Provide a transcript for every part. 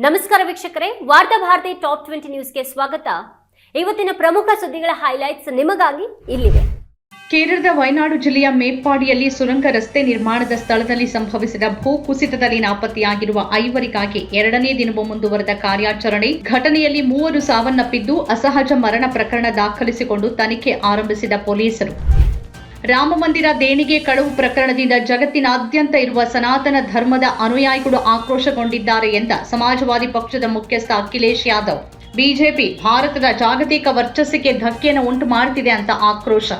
ನಮಸ್ಕಾರ ವೀಕ್ಷಕರೇ, ವಾರ್ತಾ ಭಾರತಿ ಟಾಪ್ 20 ನ್ಯೂಸ್ಗೆ ಸ್ವಾಗತ. ಇವತ್ತಿನ ಪ್ರಮುಖ ಸುದ್ದಿಗಳ ಹೈಲೈಟ್ಸ್ ನಿಮಗಾಗಿ ಇಲ್ಲಿವೆ. ಕೇರಳದ ವಯನಾಡು ಜಿಲ್ಲೆಯ ಮೇಪ್ಪಾಡಿಯಲ್ಲಿ ಸುರಂಗ ರಸ್ತೆ ನಿರ್ಮಾಣದ ಸ್ಥಳದಲ್ಲಿ ಸಂಭವಿಸಿದ ಭೂಕುಸಿತದಲ್ಲಿ ನಾಪತ್ತೆಯಾಗಿರುವ ಐವರಿಗಾಗಿ ಎರಡನೇ ದಿನವೂ ಮುಂದುವರೆದ ಕಾರ್ಯಾಚರಣೆ. ಘಟನೆಯಲ್ಲಿ 3 ಸಾವನ್ನಪ್ಪಿದ್ದು ಅಸಹಜ ಮರಣ ಪ್ರಕರಣ ದಾಖಲಿಸಿಕೊಂಡು ತನಿಖೆ ಆರಂಭಿಸಿದ ಪೊಲೀಸರು. ರಾಮ ಮಂದಿರ ದೇಣಿಗೆ ಕಳವು ಪ್ರಕರಣದಿಂದ ಜಗತ್ತಿನಾದ್ಯಂತ ಇರುವ ಸನಾತನ ಧರ್ಮದ ಅನುಯಾಯಿಗಳು ಆಕ್ರೋಶಗೊಂಡಿದ್ದಾರೆ ಎಂದ ಸಮಾಜವಾದಿ ಪಕ್ಷದ ಮುಖ್ಯಸ್ಥ ಅಖಿಲೇಶ್ ಯಾದವ್. ಬಿಜೆಪಿ ಭಾರತದ ಜಾಗತಿಕ ವರ್ಚಸ್ಸಿಗೆ ಧಕ್ಕೆಯನ್ನು ಉಂಟು ಮಾಡುತ್ತಿದೆ ಅಂತ ಆಕ್ರೋಶ.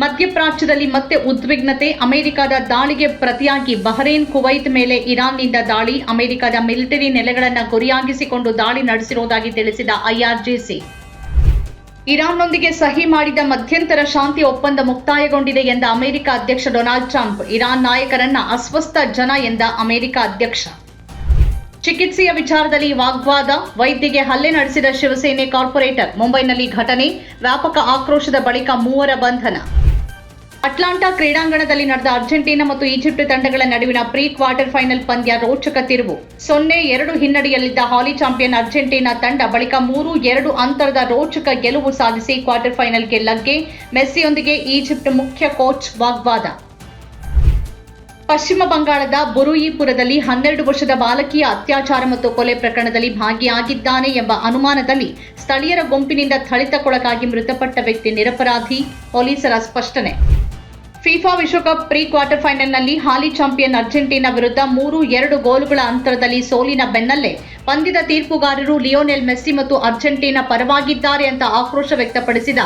ಮಧ್ಯಪ್ರಾಚ್ಯದಲ್ಲಿ ಮತ್ತೆ ಉದ್ವಿಗ್ನತೆ. ಅಮೆರಿಕದ ದಾಳಿಗೆ ಪ್ರತಿಯಾಗಿ ಬಹರೇನ್, ಕುವೈತ್ ಮೇಲೆ ಇರಾನ್ನಿಂದ ದಾಳಿ. ಅಮೆರಿಕದ ಮಿಲಿಟರಿ ನೆಲೆಗಳನ್ನು ಗುರಿಯಾಗಿಸಿಕೊಂಡು ದಾಳಿ ನಡೆಸಿರುವುದಾಗಿ ತಿಳಿಸಿದ ಐಆರ್ಜಿಸಿ. ಇರಾನ್ನೊಂದಿಗೆ ಸಹಿ ಮಾಡಿದ ಮಧ್ಯಂತರ ಶಾಂತಿ ಒಪ್ಪಂದ ಮುಕ್ತಾಯಗೊಂಡಿದೆ ಎಂದ ಅಮೆರಿಕ ಅಧ್ಯಕ್ಷ ಡೊನಾಲ್ಡ್ ಟ್ರಂಪ್. ಇರಾನ್ ನಾಯಕರನ್ನ ಅಸ್ವಸ್ಥ ಜನ ಎಂದ ಅಮೆರಿಕ ಅಧ್ಯಕ್ಷ. ಚಿಕಿತ್ಸೆಯ ವಿಚಾರದಲ್ಲಿ ವಾಗ್ವಾದ. ವೈದ್ಯಗೆ ಹಲ್ಲೆ ನಡೆಸಿದ ಶಿವಸೇನೆ ಕಾರ್ಪೊರೇಟರ್. ಮುಂಬೈನಲ್ಲಿ ಘಟನೆ. ವ್ಯಾಪಕ ಆಕ್ರೋಶದ ಬಳಿಕ 3 ಬಂಧನ. ಅಟ್ಲಾಂಟಾ ಕ್ರೀಡಾಂಗಣದಲ್ಲಿ ನಡೆದ ಅರ್ಜೆಂಟೀನಾ ಮತ್ತು ಈಜಿಪ್ಟ್ ತಂಡಗಳ ನಡುವಿನ ಪ್ರೀ ಕ್ವಾರ್ಟರ್ ಫೈನಲ್ ಪಂದ್ಯ ರೋಚಕ ತಿರುವು. 0-2 ಹಿನ್ನಡೆಯಲ್ಲಿದ್ದ ಹಾಲಿ ಚಾಂಪಿಯನ್ ಅರ್ಜೆಂಟೀನಾ ತಂಡ ಬಳಿಕ 3-2 ಅಂತರದ ರೋಚಕ ಗೆಲುವು ಸಾಧಿಸಿ ಕ್ವಾರ್ಟರ್ ಫೈನಲ್ಗೆ ಲಗ್ಗೆ. ಮೆಸ್ಸಿಯೊಂದಿಗೆ ಈಜಿಪ್ಟ್ ಮುಖ್ಯ ಕೋಚ್ ವಾಗ್ವಾದ. ಪಶ್ಚಿಮ ಬಂಗಾಳದ ಬುರುಯಿಪುರದಲ್ಲಿ 12 ವರ್ಷದ ಬಾಲಕಿಯ ಅತ್ಯಾಚಾರ ಮತ್ತು ಕೊಲೆ ಪ್ರಕರಣದಲ್ಲಿ ಭಾಗಿಯಾಗಿದ್ದಾನೆ ಎಂಬ ಅನುಮಾನದಲ್ಲಿ ಸ್ಥಳೀಯರ ಗುಂಪಿನಿಂದ ಥಳಿತಕ್ಕೊಳಗಾಗಿ ಮೃತಪಟ್ಟ ವ್ಯಕ್ತಿ ನಿರಪರಾಧಿ, ಪೊಲೀಸರ ಸ್ಪಷ್ಟನೆ. ಫಿಫಾ ವಿಶ್ವಕಪ್ ಪ್ರೀ ಕ್ವಾರ್ಟರ್ ಫೈನಲ್ನಲ್ಲಿ ಹಾಲಿ ಚಾಂಪಿಯನ್ ಅರ್ಜೆಂಟೀನಾ ವಿರುದ್ಧ 3-2 ಗೋಲುಗಳ ಅಂತರದಲ್ಲಿ ಸೋಲಿನ ಬೆನ್ನಲ್ಲೇ ಪಂದ್ಯದ ತೀರ್ಪುಗಾರರು ಲಿಯೋನೆಲ್ ಮೆಸ್ಸಿ ಮತ್ತು ಅರ್ಜೆಂಟೀನಾ ಪರವಾಗಿದ್ದಾರೆ ಅಂತ ಆಕ್ರೋಶ ವ್ಯಕ್ತಪಡಿಸಿದ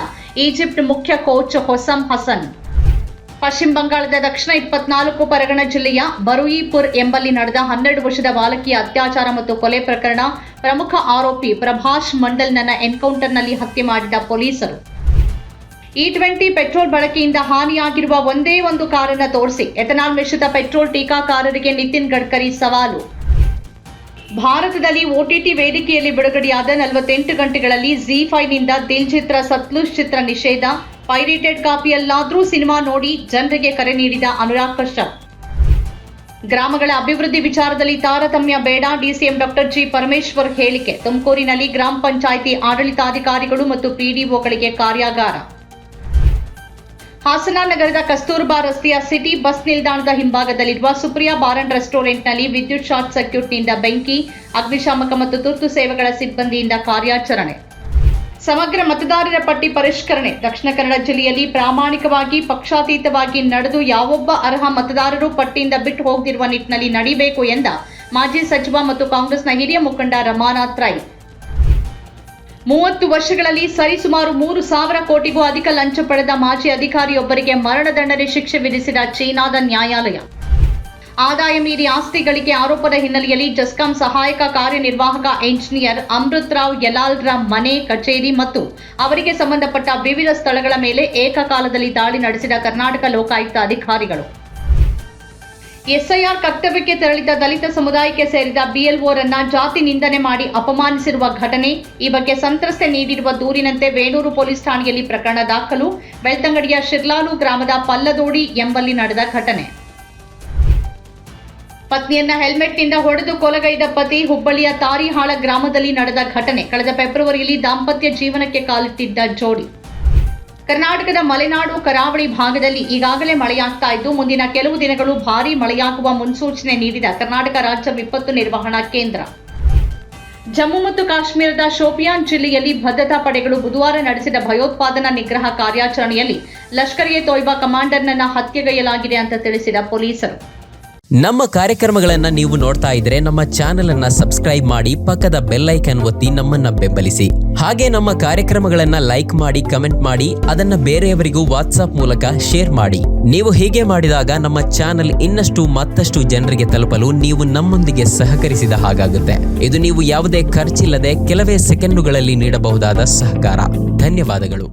ಈಜಿಪ್ಟ್ ಮುಖ್ಯ ಕೋಚ್ ಹೊಸಮ್ ಹಸನ್. ಪಶ್ಚಿಮ ಬಂಗಾಳದ ದಕ್ಷಿಣ 24 ಪರಗಣ ಜಿಲ್ಲೆಯ ಬರುಯಿಪುರ್ ಎಂಬಲ್ಲಿ ನಡೆದ 12 ವರ್ಷದ ಬಾಲಕಿಯ ಅತ್ಯಾಚಾರ ಮತ್ತು ಕೊಲೆ ಪ್ರಕರಣ. ಪ್ರಮುಖ ಆರೋಪಿ ಪ್ರಭಾಸ್ ಮಂಡಲ್ನನ್ನ ಎನ್ಕೌಂಟರ್ನಲ್ಲಿ ಹತ್ಯೆ ಮಾಡಿದ ಪೊಲೀಸರು. E20 ಪೆಟ್ರೋಲ್ ಬಳಕೆಯಿಂದ ಹಾನಿಯಾಗಿರುವ ಒಂದೇ ಒಂದು ಕಾರನ್ನ ತೋರಿಸಿ ಎಥನಾಲ್ ಮಿಶ್ರಿತ ಪೆಟ್ರೋಲ್ ಟೀಕಾಕಾರರಿಗೆ ನಿತಿನ್ ಗಡ್ಕರಿ ಸವಾಲು. ಭಾರತದಲ್ಲಿ OTT ವೇದಿಕೆಯಲ್ಲಿ ಬಿಡುಗಡೆಯಾದ 48 ಗಂಟೆಗಳಲ್ಲಿ ZEE5ನಿಂದ ದಿಲ್ ಚಿತ್ರ, ಸತ್ಲುಜ್ ಚಿತ್ರ ನಿಷೇಧ. ಪೈರೇಟೆಡ್ ಕಾಪಿಯಲ್ಲಾದ್ರೂ ಸಿನಿಮಾ ನೋಡಿ ಜನರಿಗೆ ಕರೆ ನೀಡಿದ ಅನುರಾಗ್ ಕಶ್ಯಪ್. ಗ್ರಾಮಗಳ ಅಭಿವೃದ್ಧಿ ವಿಚಾರದಲ್ಲಿ ತಾರತಮ್ಯ ಬೇಡ, ಡಿಸಿಎಂ ಡಾಕ್ಟರ್ ಜಿ ಪರಮೇಶ್ವರ್ ಹೇಳಿಕೆ. ತುಮಕೂರಿನಲ್ಲಿ ಗ್ರಾಮ ಪಂಚಾಯಿತಿ ಆಡಳಿತಾಧಿಕಾರಿಗಳು ಮತ್ತು PDOಗಳಿಗೆ ಕಾರ್ಯಾಗಾರ. ಹಾಸನ ನಗರದ ಕಸ್ತೂರ್ಬಾ ರಸ್ತೆಯ ಸಿಟಿ ಬಸ್ ನಿಲ್ದಾಣದ ಹಿಂಭಾಗದಲ್ಲಿರುವ ಸುಪ್ರಿಯಾ ಬಾರ್ ಅಂಡ್ ರೆಸ್ಟೋರೆಂಟ್ನಲ್ಲಿ ವಿದ್ಯುತ್ ಶಾರ್ಟ್ ಸರ್ಕ್ಯೂಟ್ನಿಂದ ಬೆಂಕಿ. ಅಗ್ನಿಶಾಮಕ ಮತ್ತು ತುರ್ತು ಸೇವೆಗಳ ಸಿಬ್ಬಂದಿಯಿಂದ ಕಾರ್ಯಾಚರಣೆ. ಸಮಗ್ರ ಮತದಾರರ ಪಟ್ಟಿ ಪರಿಷ್ಕರಣೆ. ದಕ್ಷಿಣ ಕನ್ನಡ ಜಿಲ್ಲೆಯಲ್ಲಿ ಪ್ರಾಮಾಣಿಕವಾಗಿ, ಪಕ್ಷಾತೀತವಾಗಿ ನಡೆದು ಯಾವೊಬ್ಬ ಅರ್ಹ ಮತದಾರರು ಪಟ್ಟಿಯಿಂದ ಬಿಟ್ಟು ಹೋಗದಿರುವ ನಿಟ್ಟಿನಲ್ಲಿ ನಡೀಬೇಕು ಎಂದ ಮಾಜಿ ಸಚಿವ ಮತ್ತು ಕಾಂಗ್ರೆಸ್ನ ಹಿರಿಯ ಮುಖಂಡ ರಮಾನಾಥ್ ರೈ. 30 ವರ್ಷಗಳಲ್ಲಿ ಸರಿಸುಮಾರು 3,000 ಕೋಟಿಗೂ ಅಧಿಕ ಲಂಚ ಪಡೆದ ಮಾಜಿ ಅಧಿಕಾರಿಯೊಬ್ಬರಿಗೆ ಮರಣದಂಡನೆ ಶಿಕ್ಷೆ ವಿಧಿಸಿದ ಚೀನಾದ ನ್ಯಾಯಾಲಯ. ಆದಾಯ ಮೀರಿ ಆಸ್ತಿ ಗಳಿಕೆ ಆರೋಪದ ಹಿನ್ನೆಲೆಯಲ್ಲಿ ಜೆಸ್ಕಾಂ ಸಹಾಯಕ ಕಾರ್ಯನಿರ್ವಾಹಕ ಎಂಜಿನಿಯರ್ ಅಮೃತ್ ರಾವ್ ಯಲಾಲ್ರ ಮನೆ, ಕಚೇರಿ ಮತ್ತು ಅವರಿಗೆ ಸಂಬಂಧಪಟ್ಟ ವಿವಿಧ ಸ್ಥಳಗಳ ಮೇಲೆ ಏಕಕಾಲದಲ್ಲಿ ದಾಳಿ ನಡೆಸಿದ ಕರ್ನಾಟಕ ಲೋಕಾಯುಕ್ತ ಅಧಿಕಾರಿಗಳು. SIR ಕರ್ತವ್ಯಕ್ಕೆ ತೆರಳಿದ ದಲಿತ ಸಮುದಾಯಕ್ಕೆ ಸೇರಿದ BLOರನ್ನ ಜಾತಿ ನಿಂದನೆ ಮಾಡಿ ಅಪಮಾನಿಸಿರುವ ಘಟನೆ. ಈ ಬಗ್ಗೆ ಸಂತ್ರಸ್ತೆ ನೀಡಿರುವ ದೂರಿನಂತೆ ವೇಣೂರು ಪೊಲೀಸ್ ಠಾಣೆಯಲ್ಲಿ ಪ್ರಕರಣ ದಾಖಲು. ಬೆಳ್ತಂಗಡಿಯ ಶಿರ್ಲಾಲು ಗ್ರಾಮದ ಪಲ್ಲದೋಡಿ ಎಂಬಲ್ಲಿ ನಡೆದ ಘಟನೆ. ಪತ್ನಿಯನ್ನ ಹೆಲ್ಮೆಟ್ನಿಂದ ಹೊಡೆದು ಕೊಲೆಗೈದ ಪತಿ. ಹುಬ್ಬಳ್ಳಿಯ ತಾರಿಹಾಳ ಗ್ರಾಮದಲ್ಲಿ ನಡೆದ ಘಟನೆ. ಕಳೆದ ಫೆಬ್ರವರಿಯಲ್ಲಿ ದಾಂಪತ್ಯ ಜೀವನಕ್ಕೆ ಕಾಲಿಟ್ಟಿದ್ದ ಜೋಡಿ. ಕರ್ನಾಟಕದ ಮಲೆನಾಡು, ಕರಾವಳಿ ಭಾಗದಲ್ಲಿ ಈಗಾಗಲೇ ಮಳೆಯಾಗ್ತಾ ಇದ್ದು ಮುಂದಿನ ಕೆಲವು ದಿನಗಳು ಭಾರೀ ಮಳೆಯಾಗುವ ಮುನ್ಸೂಚನೆ ನೀಡಿದ ಕರ್ನಾಟಕ ರಾಜ್ಯ ವಿಪತ್ತು ನಿರ್ವಹಣಾ ಕೇಂದ್ರ. ಜಮ್ಮು ಮತ್ತು ಕಾಶ್ಮೀರದ ಶೋಪಿಯಾನ್ ಜಿಲ್ಲೆಯಲ್ಲಿ ಭದ್ರತಾ ಪಡೆಗಳು ಬುಧವಾರ ನಡೆಸಿದ ಭಯೋತ್ಪಾದನಾ ನಿಗ್ರಹ ಕಾರ್ಯಾಚರಣೆಯಲ್ಲಿ ಲಷ್ಕರ್-ಇ-ತೊಯ್ಬಾ ಕಮಾಂಡರ್ನನ್ನ ಹತ್ಯೆಗೈಯಲಾಗಿದೆ ಅಂತ ತಿಳಿಸಿದ ಪೊಲೀಸರು. ನಮ್ಮ ಕಾರ್ಯಕ್ರಮಗಳನ್ನು ನೀವು ನೋಡ್ತಾ ಇದ್ರೆ ನಮ್ಮ ಚಾನೆಲ್ ಅನ್ನ ಸಬ್ಸ್ಕ್ರೈಬ್ ಮಾಡಿ, ಪಕ್ಕದ ಬೆಲ್ ಐಕಾನ್ ಒತ್ತಿ ನಮ್ಮನ್ನ ಬೆಂಬಲಿಸಿ. ಹಾಗೆ ನಮ್ಮ ಕಾರ್ಯಕ್ರಮಗಳನ್ನ ಲೈಕ್ ಮಾಡಿ, ಕಮೆಂಟ್ ಮಾಡಿ, ಅದನ್ನ ಬೇರೆಯವರಿಗೂ ವಾಟ್ಸ್ಆಪ್ ಮೂಲಕ ಶೇರ್ ಮಾಡಿ. ನೀವು ಹೀಗೆ ಮಾಡಿದಾಗ ನಮ್ಮ ಚಾನೆಲ್ ಇನ್ನಷ್ಟು ಮತ್ತಷ್ಟು ಜನರಿಗೆ ತಲುಪಲು ನೀವು ನಮ್ಮೊಂದಿಗೆ ಸಹಕರಿಸಿದ ಹಾಗಾಗುತ್ತೆ. ಇದು ನೀವು ಯಾವುದೇ ಖರ್ಚಿಲ್ಲದೆ ಕೆಲವೇ ಸೆಕೆಂಡುಗಳಲ್ಲಿ ನೀಡಬಹುದಾದ ಸಹಕಾರ. ಧನ್ಯವಾದಗಳು.